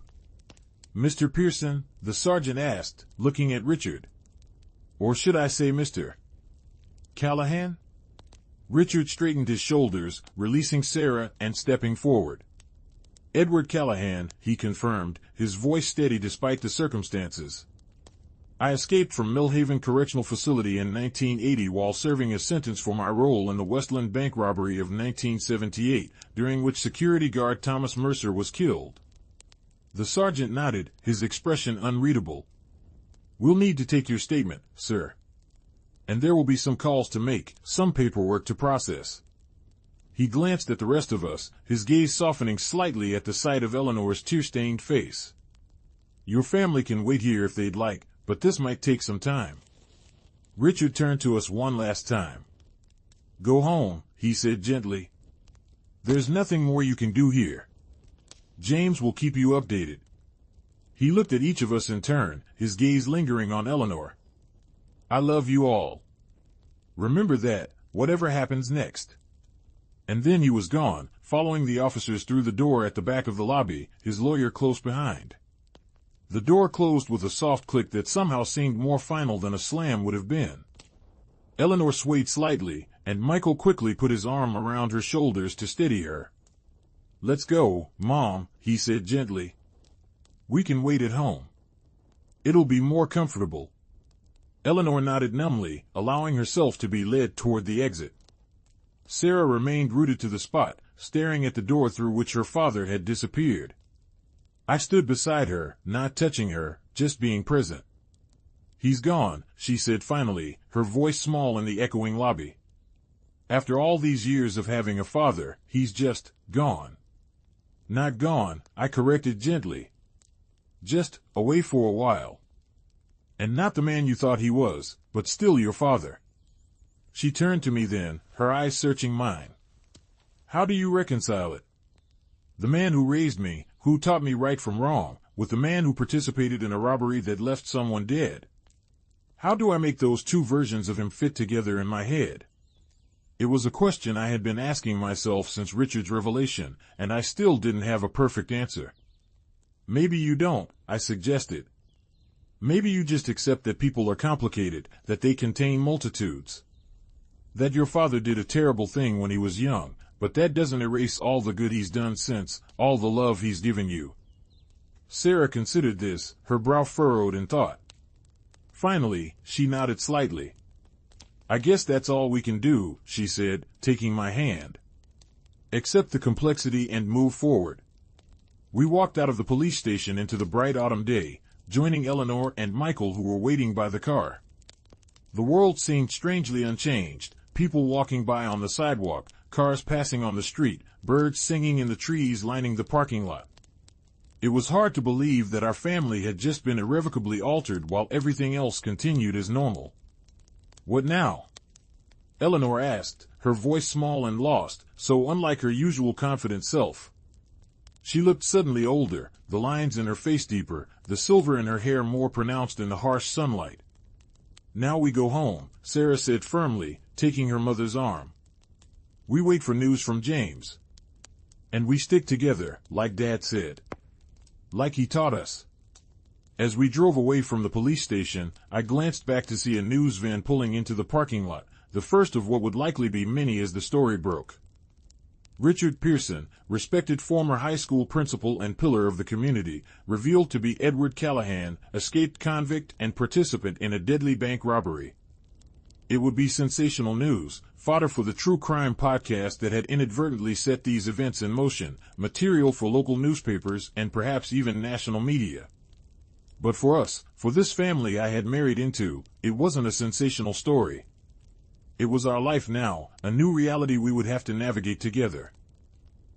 "Mr. Pearson?" the sergeant asked, looking at Richard. "Or should I say Mr. Callahan?" Richard straightened his shoulders, releasing Sarah and stepping forward. "Edward Callahan," he confirmed, his voice steady despite the circumstances. "I escaped from Millhaven Correctional Facility in 1980 while serving a sentence for my role in the Westland Bank robbery of 1978, during which security guard Thomas Mercer was killed." The sergeant nodded, his expression unreadable. "We'll need to take your statement, sir. And there will be some calls to make, some paperwork to process." He glanced at the rest of us, his gaze softening slightly at the sight of Eleanor's tear-stained face. "Your family can wait here if they'd like, but this might take some time." Richard turned to us one last time. "Go home," he said gently. "There's nothing more you can do here. James will keep you updated." He looked at each of us in turn, his gaze lingering on Eleanor. "I love you all. Remember that, whatever happens next." And then he was gone, following the officers through the door at the back of the lobby, his lawyer close behind. The door closed with a soft click that somehow seemed more final than a slam would have been. Eleanor swayed slightly, and Michael quickly put his arm around her shoulders to steady her. "Let's go, Mom," he said gently. "We can wait at home. It'll be more comfortable." Eleanor nodded numbly, allowing herself to be led toward the exit. Sarah remained rooted to the spot, staring at the door through which her father had disappeared. I stood beside her, not touching her, just being present. "He's gone," she said finally, her voice small in the echoing lobby. "After all these years of having a father, he's just gone." "Not gone," I corrected gently. "Just away for a while. And not the man you thought he was, but still your father." She turned to me then, her eyes searching mine. "How do you reconcile it? The man who raised me, who taught me right from wrong, with the man who participated in a robbery that left someone dead. How do I make those 2 versions of him fit together in my head?" It was a question I had been asking myself since Richard's revelation, and I still didn't have a perfect answer. "Maybe you don't," I suggested. "Maybe you just accept that people are complicated, that they contain multitudes. That your father did a terrible thing when he was young, but that doesn't erase all the good he's done since, all the love he's given you." Sarah considered this, her brow furrowed in thought. Finally, she nodded slightly. "I guess that's all we can do," she said, taking my hand. "Accept the complexity and move forward." We walked out of the police station into the bright autumn day, joining Eleanor and Michael who were waiting by the car. The world seemed strangely unchanged, people walking by on the sidewalk, cars passing on the street, birds singing in the trees lining the parking lot. It was hard to believe that our family had just been irrevocably altered while everything else continued as normal. "What now?" Eleanor asked, her voice small and lost, so unlike her usual confident self. She looked suddenly older, the lines in her face deeper, the silver in her hair more pronounced in the harsh sunlight. "Now we go home," Sarah said firmly, taking her mother's arm. "We wait for news from James. And we stick together, like Dad said. Like he taught us." As we drove away from the police station, I glanced back to see a news van pulling into the parking lot, the first of what would likely be many as the story broke. Richard Pearson, respected former high school principal and pillar of the community, revealed to be Edward Callahan, escaped convict and participant in a deadly bank robbery. It would be sensational news, fodder for the true crime podcast that had inadvertently set these events in motion, material for local newspapers and perhaps even national media. But for us, for this family I had married into, it wasn't a sensational story. It was our life now, a new reality we would have to navigate together.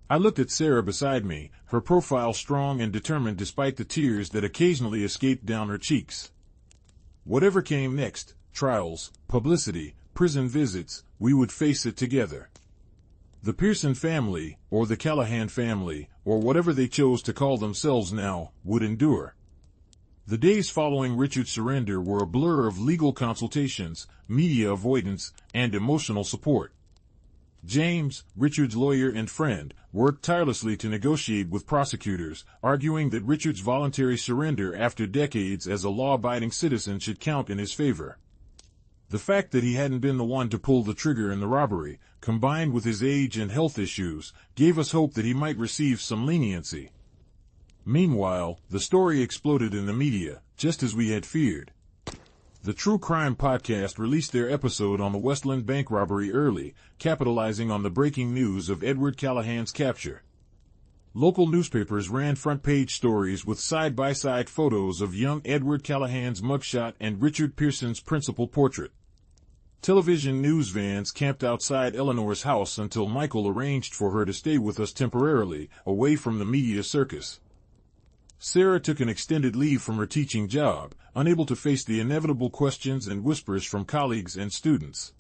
I looked at Sarah beside me, her profile strong and determined despite the tears that occasionally escaped down her cheeks. Whatever came next, trials, publicity, prison visits, we would face it together. The Pearson family, or the Callahan family, or whatever they chose to call themselves now, would endure. The days following Richard's surrender were a blur of legal consultations, media avoidance, and emotional support. James, Richard's lawyer and friend, worked tirelessly to negotiate with prosecutors, arguing that Richard's voluntary surrender after decades as a law-abiding citizen should count in his favor. The fact that he hadn't been the one to pull the trigger in the robbery, combined with his age and health issues, gave us hope that he might receive some leniency. Meanwhile, the story exploded in the media, just as we had feared. The True Crime Podcast released their episode on the Westland bank robbery early, capitalizing on the breaking news of Edward Callahan's capture. Local newspapers ran front-page stories with side-by-side photos of young Edward Callahan's mugshot and Richard Pearson's principal portrait. Television news vans camped outside Eleanor's house until Michael arranged for her to stay with us temporarily, away from the media circus. Sarah took an extended leave from her teaching job, unable to face the inevitable questions and whispers from colleagues and students.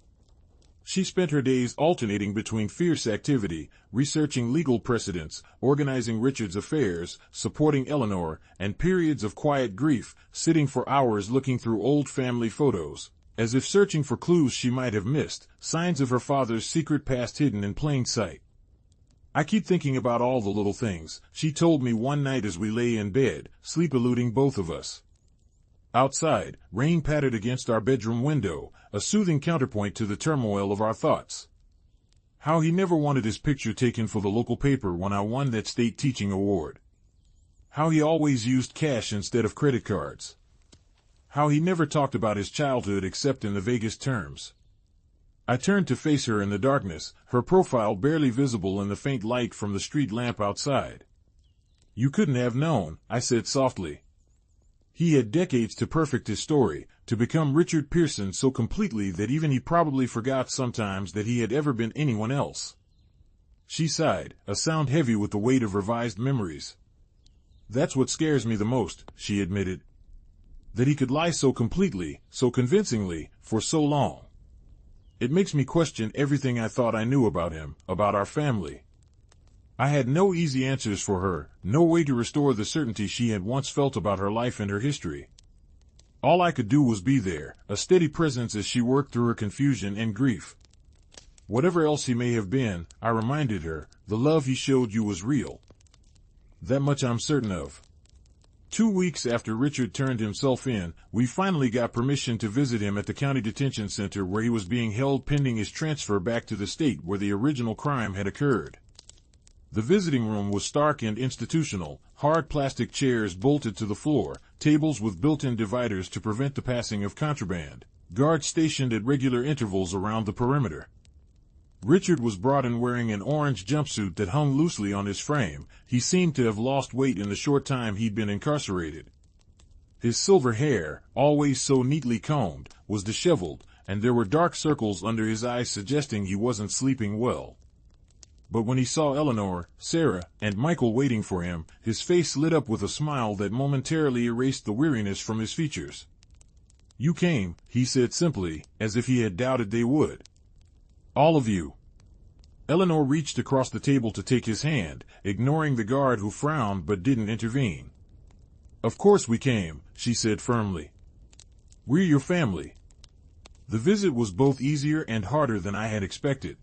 She spent her days alternating between fierce activity, researching legal precedents, organizing Richard's affairs, supporting Eleanor, and periods of quiet grief, sitting for hours looking through old family photos, as if searching for clues she might have missed, signs of her father's secret past hidden in plain sight. "I keep thinking about all the little things," she told me one night as we lay in bed, sleep eluding both of us. Outside, rain pattered against our bedroom window, a soothing counterpoint to the turmoil of our thoughts. How he never wanted his picture taken for the local paper when I won that state teaching award. How he always used cash instead of credit cards. How he never talked about his childhood except in the vaguest terms. I turned to face her in the darkness, her profile barely visible in the faint light from the street lamp outside. "You couldn't have known," I said softly. He had decades to perfect his story, to become Richard Pearson so completely that even he probably forgot sometimes that he had ever been anyone else. She sighed, a sound heavy with the weight of revised memories. "That's what scares me the most," she admitted. "That he could lie so completely, so convincingly, for so long. It makes me question everything I thought I knew about him, about our family." I had no easy answers for her, no way to restore the certainty she had once felt about her life and her history. All I could do was be there, a steady presence as she worked through her confusion and grief. "Whatever else he may have been," I reminded her, "the love he showed you was real. That much I'm certain of." 2 weeks after Richard turned himself in, we finally got permission to visit him at the county detention center where he was being held pending his transfer back to the state where the original crime had occurred. The visiting room was stark and institutional, hard plastic chairs bolted to the floor, tables with built-in dividers to prevent the passing of contraband, guards stationed at regular intervals around the perimeter. Richard was brought in wearing an orange jumpsuit that hung loosely on his frame. He seemed to have lost weight in the short time he'd been incarcerated. His silver hair, always so neatly combed, was disheveled, and there were dark circles under his eyes suggesting he wasn't sleeping well. But when he saw Eleanor, Sarah, and Michael waiting for him, his face lit up with a smile that momentarily erased the weariness from his features. "You came," he said simply, as if he had doubted they would. "All of you." Eleanor reached across the table to take his hand, ignoring the guard who frowned but didn't intervene. "Of course we came," she said firmly. "We're your family." The visit was both easier and harder than I had expected.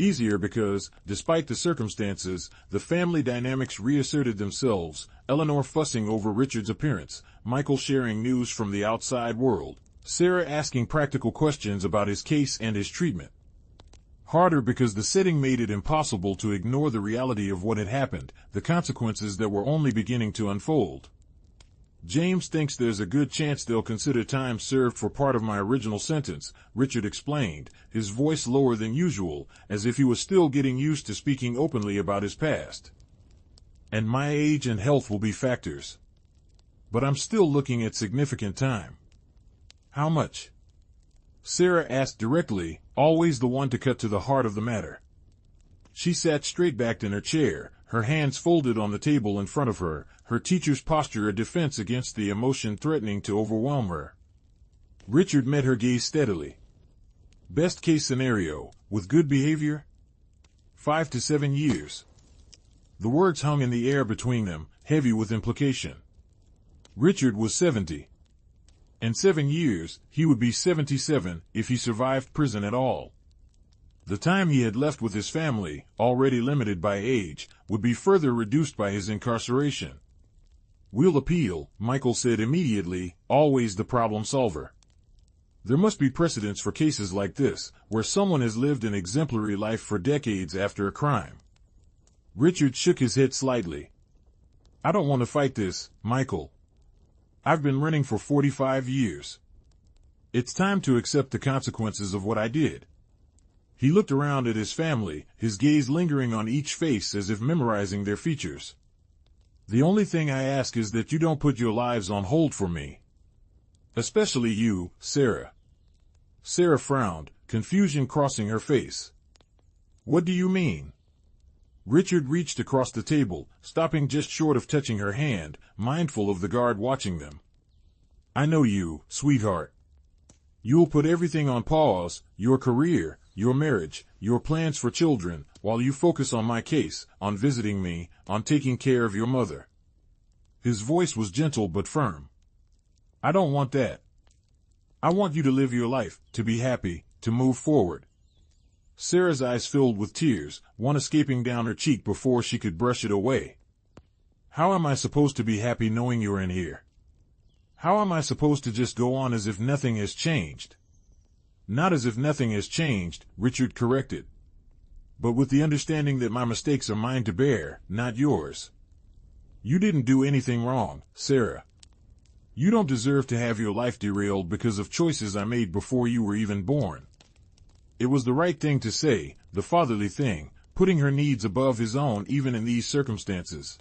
Easier because, despite the circumstances, the family dynamics reasserted themselves, Eleanor fussing over Richard's appearance, Michael sharing news from the outside world, Sarah asking practical questions about his case and his treatment. Harder because the setting made it impossible to ignore the reality of what had happened, the consequences that were only beginning to unfold. James thinks there's a good chance they'll consider time served for part of my original sentence, Richard explained, his voice lower than usual, as if he was still getting used to speaking openly about his past. And my age and health will be factors. But I'm still looking at significant time. How much? Sarah asked directly, always the one to cut to the heart of the matter. She sat straight-backed in her chair, her hands folded on the table in front of her, her teacher's posture a defense against the emotion threatening to overwhelm her. Richard met her gaze steadily. Best case scenario, with good behavior? 5 to 7 years. The words hung in the air between them, heavy with implication. Richard was 70. In 7 years, he would be 77 if he survived prison at all. The time he had left with his family, already limited by age, would be further reduced by his incarceration. We'll appeal, Michael said immediately, always the problem solver. There must be precedents for cases like this, where someone has lived an exemplary life for decades after a crime. Richard shook his head slightly. I don't want to fight this, Michael. I've been running for 45 years. It's time to accept the consequences of what I did. He looked around at his family, his gaze lingering on each face as if memorizing their features. The only thing I ask is that you don't put your lives on hold for me. Especially you, Sarah. Sarah frowned, confusion crossing her face. What do you mean? Richard reached across the table, stopping just short of touching her hand, mindful of the guard watching them. I know you, sweetheart. You'll put everything on pause, your career, your marriage, your plans for children, while you focus on my case, on visiting me, on taking care of your mother. His voice was gentle but firm. I don't want that. I want you to live your life, to be happy, to move forward. Sarah's eyes filled with tears, one escaping down her cheek before she could brush it away. How am I supposed to be happy knowing you're in here? How am I supposed to just go on as if nothing has changed? Not as if nothing has changed, Richard corrected. But with the understanding that my mistakes are mine to bear, not yours. You didn't do anything wrong, Sarah. You don't deserve to have your life derailed because of choices I made before you were even born. It was the right thing to say, the fatherly thing, putting her needs above his own even in these circumstances.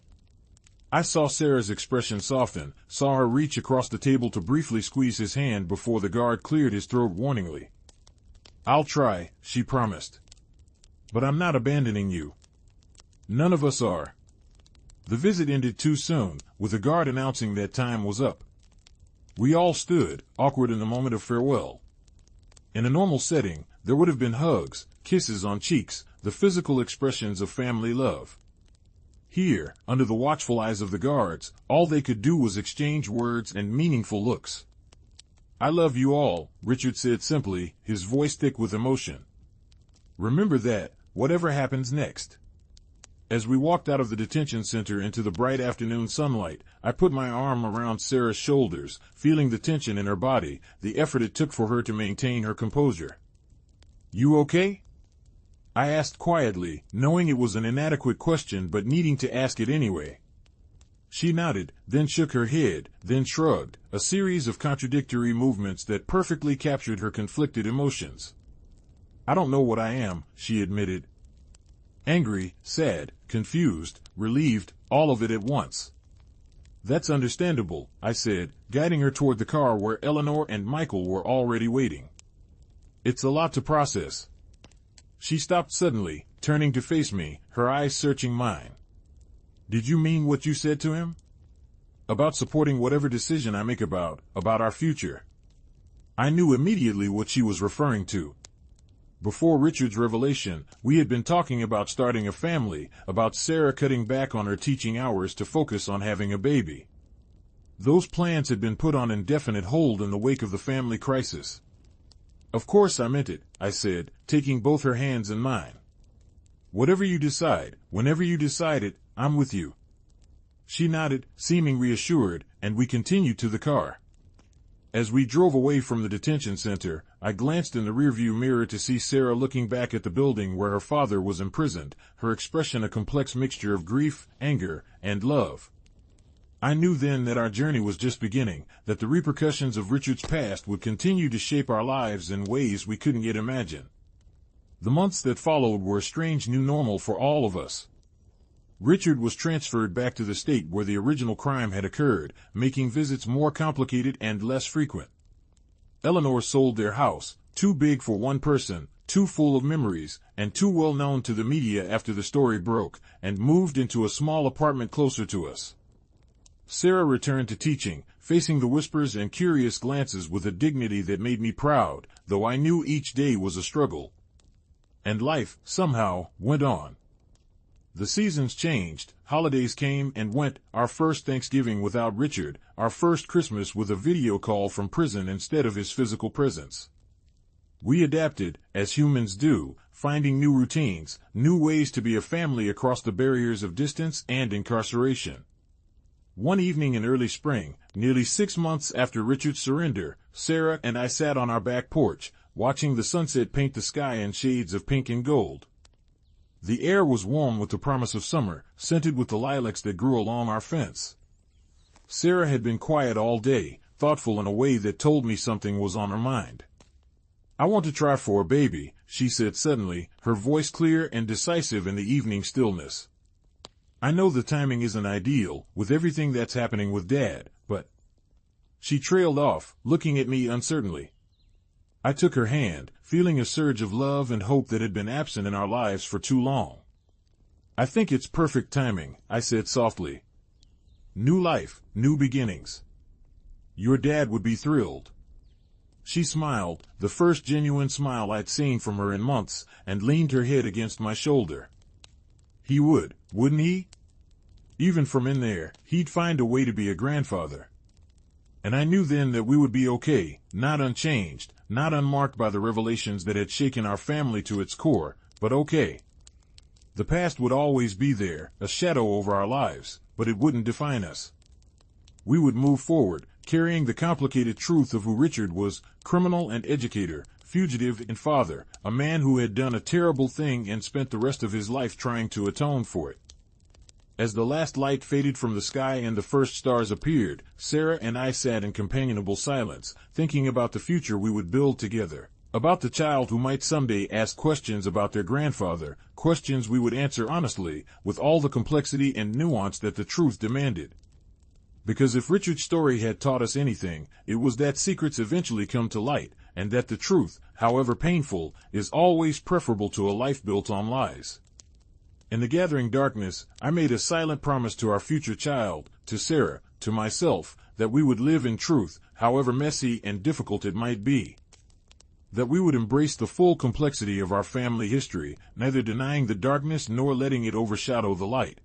I saw Sarah's expression soften, saw her reach across the table to briefly squeeze his hand before the guard cleared his throat warningly. I'll try, she promised. But I'm not abandoning you. None of us are. The visit ended too soon, with the guard announcing that time was up. We all stood, awkward in the moment of farewell. In a normal setting, there would have been hugs, kisses on cheeks, the physical expressions of family love. Here, under the watchful eyes of the guards, all they could do was exchange words and meaningful looks. I love you all, Richard said simply, his voice thick with emotion. Remember that, whatever happens next. As we walked out of the detention center into the bright afternoon sunlight, I put my arm around Sarah's shoulders, feeling the tension in her body, the effort it took for her to maintain her composure. You okay? I asked quietly, knowing it was an inadequate question but needing to ask it anyway. She nodded, then shook her head, then shrugged, a series of contradictory movements that perfectly captured her conflicted emotions. I don't know what I am, she admitted. Angry, sad, confused, relieved, all of it at once. That's understandable, I said, guiding her toward the car where Eleanor and Michael were already waiting. It's a lot to process. She stopped suddenly, turning to face me, her eyes searching mine. Did you mean what you said to him? About supporting whatever decision I make about our future. I knew immediately what she was referring to. Before Richard's revelation, we had been talking about starting a family, about Sarah cutting back on her teaching hours to focus on having a baby. Those plans had been put on indefinite hold in the wake of the family crisis. Of course I meant it, I said, taking both her hands in mine. Whatever you decide, whenever you decide it, I'm with you. She nodded, seeming reassured, and we continued to the car. As we drove away from the detention center, I glanced in the rearview mirror to see Sarah looking back at the building where her father was imprisoned, her expression a complex mixture of grief, anger, and love. I knew then that our journey was just beginning, that the repercussions of Richard's past would continue to shape our lives in ways we couldn't yet imagine. The months that followed were a strange new normal for all of us. Richard was transferred back to the state where the original crime had occurred, making visits more complicated and less frequent. Eleanor sold their house, too big for one person, too full of memories, and too well known to the media after the story broke, and moved into a small apartment closer to us. Sarah returned to teaching, facing the whispers and curious glances with a dignity that made me proud, though I knew each day was a struggle. And life, somehow, went on. The seasons changed, holidays came and went, our first Thanksgiving without Richard, our first Christmas with a video call from prison instead of his physical presence. We adapted, as humans do, finding new routines, new ways to be a family across the barriers of distance and incarceration. One evening in early spring, nearly 6 months after Richard's surrender, Sarah and I sat on our back porch, watching the sunset paint the sky in shades of pink and gold. The air was warm with the promise of summer, scented with the lilacs that grew along our fence. Sarah had been quiet all day, thoughtful in a way that told me something was on her mind. "I want to try for a baby," she said suddenly, her voice clear and decisive in the evening stillness. "I know the timing isn't ideal, with everything that's happening with Dad, but—" She trailed off, looking at me uncertainly. I took her hand, feeling a surge of love and hope that had been absent in our lives for too long. "I think it's perfect timing," I said softly. "New life, new beginnings. Your dad would be thrilled." She smiled, the first genuine smile I'd seen from her in months, and leaned her head against my shoulder. "He would, wouldn't he? Even from in there, he'd find a way to be a grandfather." And I knew then that we would be okay, not unchanged, not unmarked by the revelations that had shaken our family to its core, but okay. The past would always be there, a shadow over our lives, but it wouldn't define us. We would move forward, carrying the complicated truth of who Richard was, criminal and educator, fugitive and father, a man who had done a terrible thing and spent the rest of his life trying to atone for it. As the last light faded from the sky and the first stars appeared, Sarah and I sat in companionable silence, thinking about the future we would build together, about the child who might someday ask questions about their grandfather, questions we would answer honestly, with all the complexity and nuance that the truth demanded. Because if Richard's story had taught us anything, it was that secrets eventually come to light, and that the truth, however painful, is always preferable to a life built on lies. In the gathering darkness, I made a silent promise to our future child, to Sarah, to myself, that we would live in truth, however messy and difficult it might be. That we would embrace the full complexity of our family history, neither denying the darkness nor letting it overshadow the light.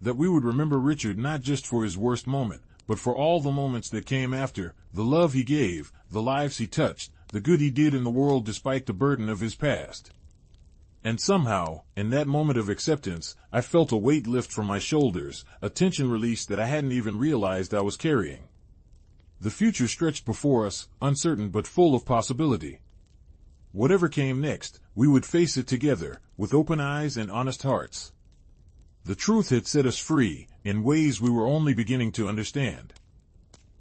That we would remember Richard not just for his worst moment, but for all the moments that came after, the love he gave, the lives he touched, the good he did in the world despite the burden of his past. And somehow, in that moment of acceptance, I felt a weight lift from my shoulders, a tension release that I hadn't even realized I was carrying. The future stretched before us, uncertain but full of possibility. Whatever came next, we would face it together, with open eyes and honest hearts. The truth had set us free, in ways we were only beginning to understand.